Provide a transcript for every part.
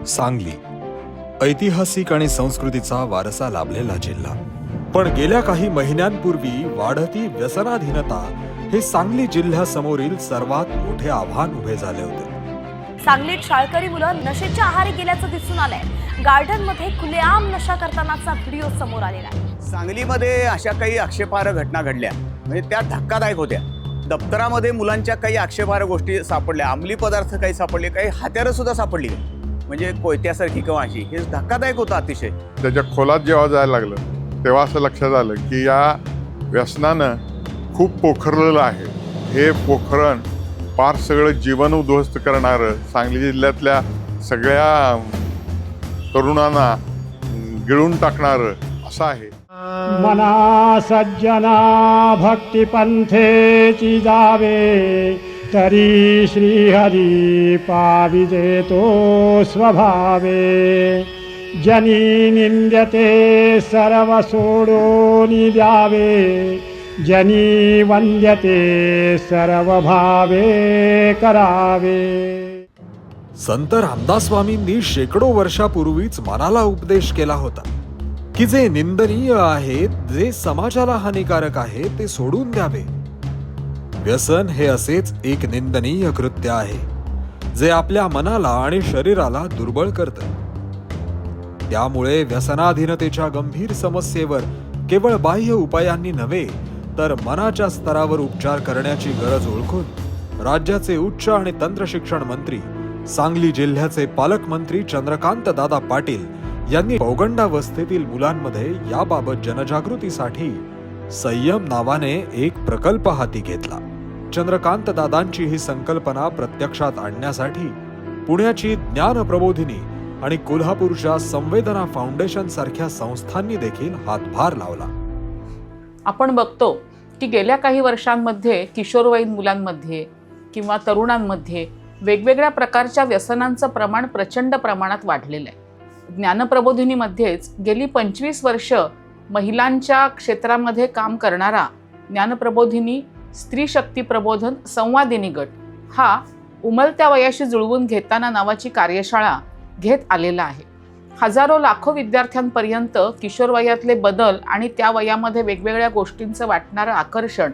सांगली ऐतिहासिक आणि संस्कृतीचा वारसा लाभलेला जिल्हा, पण गेल्या काही महिन्यांपूर्वी वाढती व्यसनाधीनता हे सांगली जिल्ह्यासमोरील सर्वात मोठे आव्हान उभे झाले होते. सांगलीत शाळकरी मुलं नशेच्या आहारी गेल्याचं दिसून आलंय. गार्डनमध्ये खुलेआम नशा करतानाचा व्हिडिओ समोर आलेला आहे. सांगलीमध्ये अशा काही आक्षेपार्ह घटना घडल्या, म्हणजे त्या धक्कादायक होत्या. दप्तरामध्ये मुलांच्या काही आक्षेपार्ह गोष्टी सापडल्या, अंमली पदार्थ काही सापडले, काही हत्यारं सुद्धा सापडली, म्हणजे कोयत्यासारखी किंवा अशी. हे धक्कादायक होतं अतिशय. त्याच्या खोलात जेव्हा जायला लागलं तेव्हा असं लक्षात आलं की या व्यसनानं खूप पोखरलेलं आहे. हे पोखरण पार सगळं जीवन उद्ध्वस्त करणारं, सांगली जिल्ह्यातल्या सगळ्या तरुणांना गिळून टाकणारं असं आहे. मना सज्जना भक्तिपंथेची जावे, तरी श्रीहरी पाविजेतो स्वभावे. जनी निंद्यते सर्व सोडून द्यावे, जनी वंद्यते सर्व भावे करावे. संत रामदास स्वामींनी शेकडो वर्षापूर्वीच मनाला उपदेश केला होता की जे निंदनीय आहे, जे समाजाला हानिकारक आहे, ते सोडून द्यावे. व्यसन हे असेच एक निंदनीय कृत्य आहे जे आपल्या मनाला आणि शरीराला दुर्बळ करतं. त्यामुळे व्यसनाधीनतेच्या गंभीर समस्येवर केवळ बाह्य उपायांनी नव्हे तर मनाच्या स्तरावर उपचार करण्याची गरज ओळखून राज्याचे उच्च आणि तंत्र शिक्षण मंत्री, सांगली जिल्ह्याचे पालकमंत्री चंद्रकांत दादा पाटील यांनी पौगंडावस्थेतील मुलांमध्ये याबाबत जनजागृतीसाठी संयम नावाने एक प्रकल्प हाती घेतला. चंद्रकांत दादांची ही संकल्पना प्रत्यक्षात आणण्यासाठी पुण्याची ज्ञान प्रबोधिनी आणि कोल्हापूरच्या संवेदना फाउंडेशन सारख्या संस्थांनी देखील हातभार लावला. आपण बघतो की गेल्या काही वर्षांमध्ये किशोरवयीन मुलांमध्ये किंवा तरुणांमध्ये वेगवेगळ्या प्रकारच्या व्यसनांचं प्रमाण प्रचंड प्रमाणात वाढलेलं आहे. ज्ञानप्रबोधिनीमध्येच गेली 25 वर्ष महिलांच्या क्षेत्रामध्ये काम करणारा ज्ञानप्रबोधिनी स्त्री शक्ती प्रबोधन संवादिनी गट हा उमलत्या वयाशी जुळवून घेताना नावाची कार्यशाळा घेत आलेला आहे. हजारो लाखो विद्यार्थ्यांपर्यंत किशोर वयातले बदल आणि त्या वयामध्ये वेगवेगळ्या गोष्टींचं वाटणारं आकर्षण,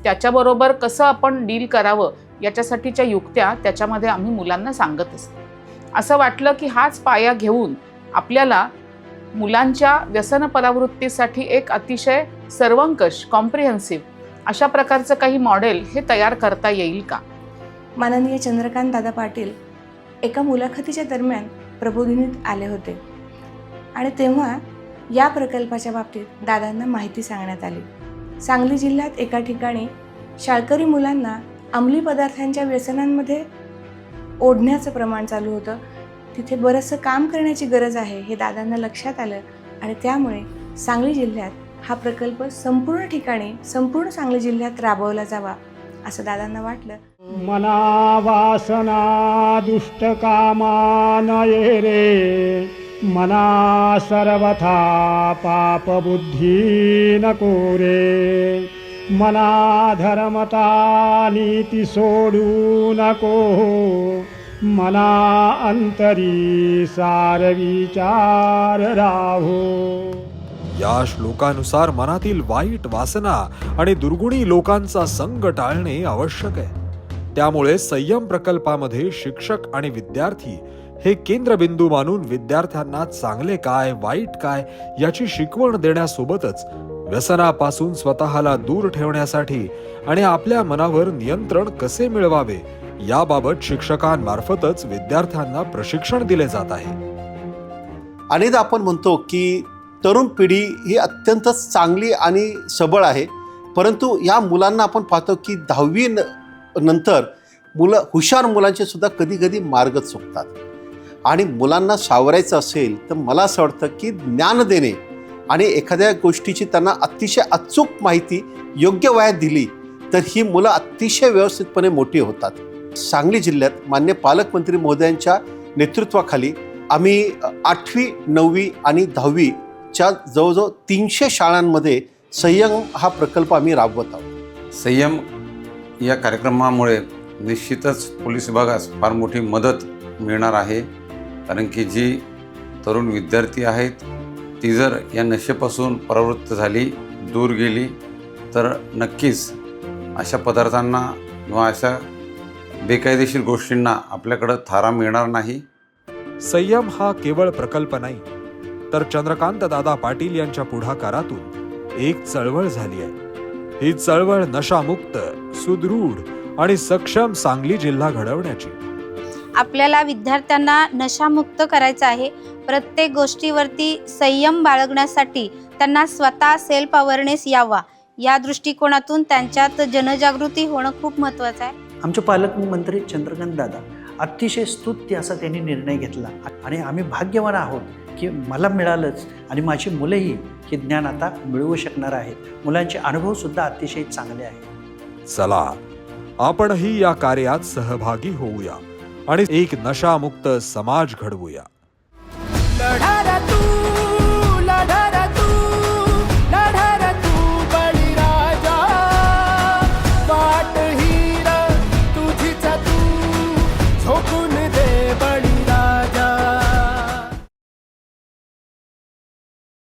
त्याच्याबरोबर कसं आपण डील करावं याच्यासाठीच्या युक्त्या त्याच्यामध्ये आम्ही मुलांना सांगत असतो. असं वाटलं की हाच पाया घेऊन आपल्याला मुलांच्या व्यसन परावृत्तीसाठी एक अतिशय सर्वंकष कॉम्प्रिहेन्सिव्ह अशा प्रकारचं काही मॉडेल हे तयार करता येईल का. माननीय चंद्रकांत दादा पाटील एका मुलाखतीच्या दरम्यान प्रबोधिनीत आले होते आणि तेव्हा या प्रकल्पाच्या बाबतीत दादांना माहिती सांगण्यात आली. सांगली जिल्ह्यात एका ठिकाणी शाळकरी मुलांना अंमली पदार्थांच्या व्यसनांमध्ये ओढण्याचं प्रमाण चालू होतं. तिथे बरंचसं काम करण्याची गरज आहे हे दादांना लक्षात आलं आणि त्यामुळे सांगली जिल्ह्यात हा प्रकल्प संपूर्ण ठिकाणी, संपूर्ण सांगली जिल्ह्यात राबवला जावा असं दादांना वाटलं. मना वासना दुष्ट कामा नये रे, मना सर्वथा पाप बुद्धी नको रे. मना धर्मता नीती सोडू नको, मना अंतरी सार विचार राहो. या श्लोकानुसार मनातील वाईट वासना आणि दुर्गुणी लोकांचा संग टाळणे आवश्यक आहे. त्यामुळे संयम प्रकल्पामध्ये शिक्षक आणि विद्यार्थी हे केंद्रबिंदू मानून विद्यार्थ्यांना चांगले काय, वाईट काय याची शिकवण देण्यासोबतच व्यसनापासून स्वतःला दूर ठेवण्यासाठी आणि आपल्या मनावर नियंत्रण कसे मिळवावे याबाबत शिक्षकांमार्फतच विद्यार्थ्यांना प्रशिक्षण दिले जात आहे. अनेकदा आपण म्हणतो की तरुण पिढी ही अत्यंत चांगली आणि सबळ आहे, परंतु या मुलांना आपण पाहतो की 10वी नंतर हुशार मुलांचे सुद्धा कधी कधी मार्ग चुकतात. आणि मुलांना सावरायचं असेल तर मला असं वाटतं की ज्ञान देणे आणि एखाद्या गोष्टीची त्यांना अतिशय अचूक माहिती योग्य वयात दिली तर ही मुलं अतिशय व्यवस्थितपणे मोठी होतात. सांगली जिल्ह्यात मान्य पालकमंत्री महोदयांच्या नेतृत्वाखाली आम्ही 8वी 9वी आणि 10वीच्या जवळजवळ 300 शाळांमध्ये संयम हा प्रकल्प आम्ही राबवत आहोत. संयम या कार्यक्रमामुळे निश्चितच पोलीस विभागास फार मोठी मदत मिळणार आहे. कारण की जी तरुण विद्यार्थी आहेत ती जर या नशेपासून प्रवृत्त झाली, दूर गेली, तर नक्कीच अशा पदार्थांना किंवा अशा बेकायदेशीर गोष्टींना आपल्याकडं थारा मिळणार नाही. संयम हा केवळ प्रकल्प नाही, तर चंद्रकांत दादा पाटील यांच्या पुढाकारातून एक चळवळ झाली आहे. ही चळवळ नशामुक्त, सुदृढ आणि सक्षम सांगली जिल्हा घडवण्याची. आपल्याला विद्यार्थ्यांना नशामुक्त करायचं आहे. प्रत्येक गोष्टीवरती संयम बाळगण्यासाठी त्यांना स्वतः सेल्फ अवेअरनेस यावा, या दृष्टिकोनातून त्यांच्यात जनजागृती होणं खूप महत्त्वाचं आहे. आमचे पालकमंत्री चंद्रकांत दादा अतिशय स्तुत्य असा त्यांनी निर्णय घेतला आणि आम्ही भाग्यवान आहोत की मला मिळालंच आणि माझी मुलंही हे ज्ञान आता मिळवू शकणार आहेत. मुलांचे अनुभवसुद्धा अतिशय चांगले आहेत. चला, आपणही या कार्यात सहभागी होऊया आणि एक नशामुक्त समाज घडवूया.